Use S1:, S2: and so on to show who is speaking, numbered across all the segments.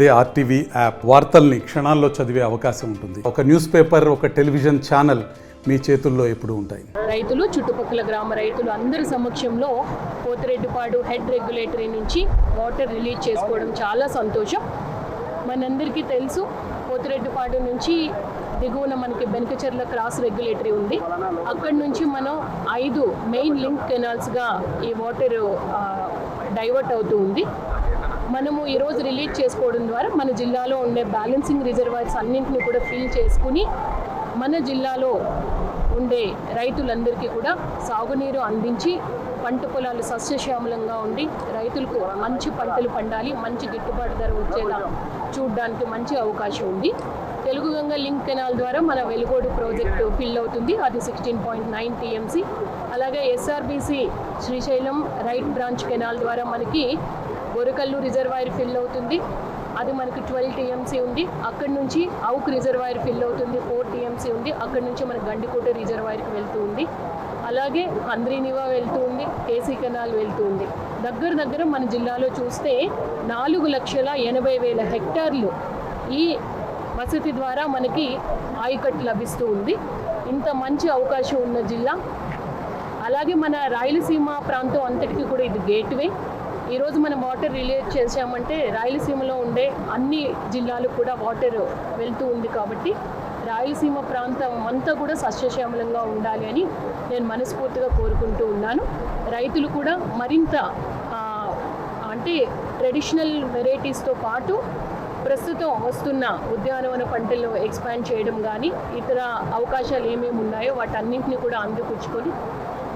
S1: అదే RTV app వార్తల్ని క్షణాల్లో చదివే అవకాశం ఉంటుంది. ఒక న్యూస్ పేపర్, ఒక టెలివిజన్ ఛానల్ మీ చేతుల్లో ఎప్పుడూ ఉంటాయి.
S2: రైతులు, చుట్టుపక్కల గ్రామ రైతులు అందరి సమక్షంలో పోతిరెడ్డిపాడు హెడ్ రెగ్యులేటరీ నుంచి వాటర్ రిలీజ్ చేసుకోవడం చాలా సంతోషం. మనందరికీ తెలుసు, పోతిరెడ్డిపాడు నుంచి దిగువన మనకి బెనకచెర్ల క్రాస్ రెగ్యులేటరీ ఉంది. అక్కడి నుంచి మనం 5 మెయిన్ లింక్ కెనాల్స్గా ఈ వాటర్ డైవర్ట్ అవుతూ ఉంది. మనము ఈరోజు రిలీజ్ చేసుకోవడం ద్వారా మన జిల్లాలో ఉండే బ్యాలెన్సింగ్ రిజర్వాయర్స్ అన్నింటినీ కూడా ఫిల్ చేసుకుని మన జిల్లాలో ఉండే రైతులందరికీ కూడా సాగునీరు అందించి పంట పొలాలు సస్యశ్యామలంగా ఉండి రైతులకు మంచి పంటలు పండాలి, మంచి గిట్టుబాటు ధర వచ్చేలా చూడడానికి మంచి అవకాశం ఉంది. తెలుగు గంగ లింక్ కెనాల్ ద్వారా మన వెలుగోడు ప్రాజెక్టు ఫిల్ అవుతుంది. అది 16.9 టీఎంసీ. అలాగే SRBC Srisailam right branch canal ద్వారా మనకి బొరకల్లు రిజర్వాయర్ ఫిల్ అవుతుంది. అది మనకి 12 టీఎంసీ ఉంది. అక్కడి నుంచి అవుక్ రిజర్వాయర్ ఫిల్ అవుతుంది, 4 టీఎంసీ ఉంది. అక్కడి నుంచి మన గండికోట రిజర్వాయర్కి వెళ్తూ ఉంది. అలాగే హంద్రీనివా వెళ్తూ ఉంది, కేసీ కెనాల్ వెళ్తూ ఉంది. దగ్గర మన జిల్లాలో చూస్తే 4,80,000 హెక్టార్లు ఈ వసతి ద్వారా మనకి ఆయకట్టు లభిస్తూ ఉంది. ఇంత మంచి అవకాశం ఉన్న జిల్లా. అలాగే మన రాయలసీమ ప్రాంతం అంతటికి కూడా ఇది గేట్వే. ఈరోజు మనం వాటర్ రిలీజ్ చేసామంటే రాయలసీమలో ఉండే అన్ని జిల్లాలకు కూడా వాటర్ వెళ్తూ ఉంది. కాబట్టి రాయలసీమ ప్రాంతం అంతా కూడా సస్యశ్యామలంగా ఉండాలి అని నేను మనస్ఫూర్తిగా కోరుకుంటూ ఉన్నాను. రైతులు కూడా మరింత అంటే ట్రెడిషనల్ వెరైటీస్తో పాటు ప్రస్తుతం వస్తున్న ఉద్యానవన పంటలను ఎక్స్పాండ్ చేయడం కానీ ఇతర అవకాశాలు ఏమేమి ఉన్నాయో వాటన్నింటినీ కూడా అందిపుచ్చుకొని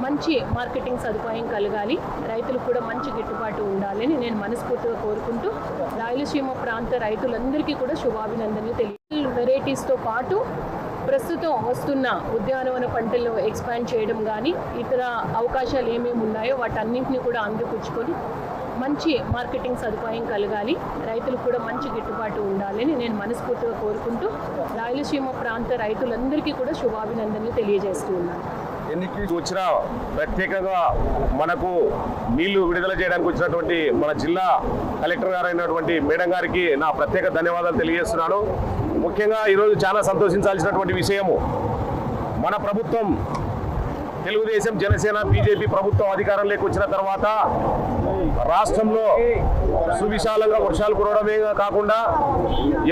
S2: మంచి మార్కెటింగ్ సదుపాయం కలగాలి, రైతులకు కూడా మంచి గిట్టుబాటు ఉండాలని నేను మనస్ఫూర్తిగా కోరుకుంటూ రాయలసీమ ప్రాంత రైతులందరికీ కూడా శుభాభినందనలు వెరైటీస్తో పాటు ప్రస్తుతం వస్తున్న ఉద్యానవన పంటలను ఎక్స్పాండ్ చేయడం కానీ ఇతర అవకాశాలు ఏమేమి ఉన్నాయో వాటన్నింటినీ కూడా అందిపుచ్చుకొని మంచి మార్కెటింగ్ సదుపాయం కలగాలి, రైతులకు కూడా మంచి గిట్టుబాటు ఉండాలని నేను మనస్ఫూర్తిగా కోరుకుంటూ రాయలసీమ ప్రాంత రైతులందరికీ కూడా శుభాభినందనలు తెలియజేస్తూ ఉన్నాను.
S3: ఎన్నికలకు వచ్చిన ప్రత్యేకంగా మనకు నీళ్లు విడుదల చేయడానికి వచ్చినటువంటి మన జిల్లా కలెక్టర్ గారు అయినటువంటి మేడం గారికి నా ప్రత్యేక ధన్యవాదాలు తెలియజేస్తున్నాను. ముఖ్యంగా ఈరోజు చాలా సంతోషించాల్సినటువంటి విషయము, మన ప్రభుత్వం తెలుగుదేశం, జనసేన, బీజేపీ ప్రభుత్వం అధికారంలోకి వచ్చిన తర్వాత రాష్ట్రంలో సువిశాలంగా వర్షాలు కురవడమే కాకుండా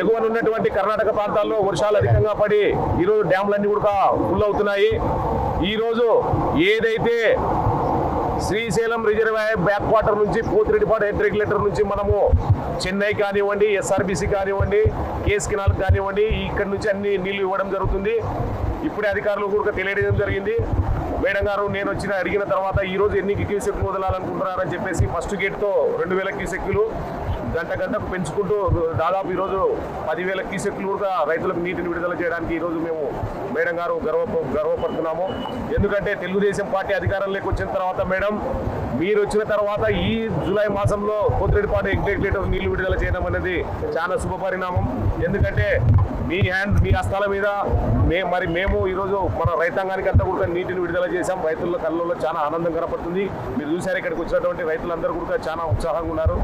S3: ఎగువన ఉన్నటువంటి కర్ణాటక ప్రాంతాల్లో వర్షాలు అధికంగా పడి ఈరోజు డ్యామ్లన్నీ కూడా ఫుల్ అవుతున్నాయి. ఈరోజు ఏదైతే శ్రీశైలం రిజర్వాయర్ బ్యాక్ వాటర్ నుంచి పోతిరెడ్డిపాడు హెడ్ రెగ్యులేటర్ నుంచి మనము చెన్నై కానివ్వండి, ఎస్ఆర్బీసీ కానివ్వండి, కేస్ కెనాల్ కానివ్వండి, ఇక్కడి నుంచి అన్ని నీళ్లు ఇవ్వడం జరుగుతుంది. ఇప్పుడే అధికారులు కూడా తెలియడం జరిగింది. మేడం గారు నేను అడిగిన తర్వాత ఈరోజు ఎన్ని క్యూసెక్లు వదలాలనుకుంటున్నారని చెప్పేసి ఫస్ట్ గేట్తో 2,000 క్యూసెక్లు గంటకు పెంచుకుంటూ దాదాపు ఈరోజు 10,000 క్యూసెక్లు కూడా రైతులకు నీటిని విడుదల చేయడానికి ఈరోజు మేము మేడం గారు గర్వపడుతున్నాము. ఎందుకంటే తెలుగుదేశం పార్టీ అధికారంలోకి వచ్చిన తర్వాత మేడం మీరు వచ్చిన తర్వాత ఈ జూలై మాసంలో పోతిరెడ్డిపాడు హెడ్ రెగ్యులేటర్ నీళ్లు విడుదల చేయడం అనేది చాలా శుభపరిణామం. ఎందుకంటే మీ హస్తాల మీద మేము ఈరోజు మన రైతాంగానికి అంతా కూడా నీటిని విడుదల చేశాం. రైతుల కళ్ళల్లో చాలా ఆనందం కనపడుతుంది. మీరు చూసారు, ఇక్కడికి వచ్చినటువంటి రైతులందరూ కూడా చాలా ఉత్సాహంగా ఉన్నారు.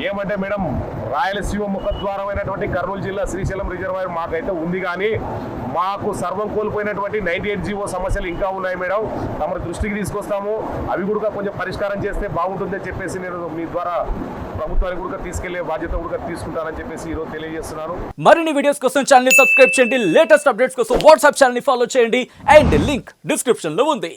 S3: ఏమంటే మేడం, రాయలసీమ ముఖద్వారమైనటువంటి కర్నూలు జిల్లా శ్రీశైలం రిజర్వాయర్ మాకైతే ఉంది, కానీ మాకు సర్వం కోల్పోయినటువంటి 98 జీవో సమస్యలు ఇంకా ఉన్నాయి మేడం. తమ దృష్టికి తీసుకొస్తాము, అవి కూడా కొంచెం పరిష్కారం చేస్తే బాగుంటుందని చెప్పేసి నేను మీ ద్వారా ప్రభుత్వానికి కూడా తీసుకెళ్లే బాధ్యత కూడా తీసుకుంటానని చెప్పేసి ఈరోజు తెలియజేస్తున్నాను.
S4: మరిన్ని వీడియోస్ కోసం ఛానల్ ని సబ్స్క్రైబ్ చేయండి, లేటెస్ట్ అప్డేట్స్ కోసం వాట్సాప్ ఛానల్ ని ఫాలో చేయండి అండ్ లింక్ డిస్క్రిప్షన్ లో ఉంది.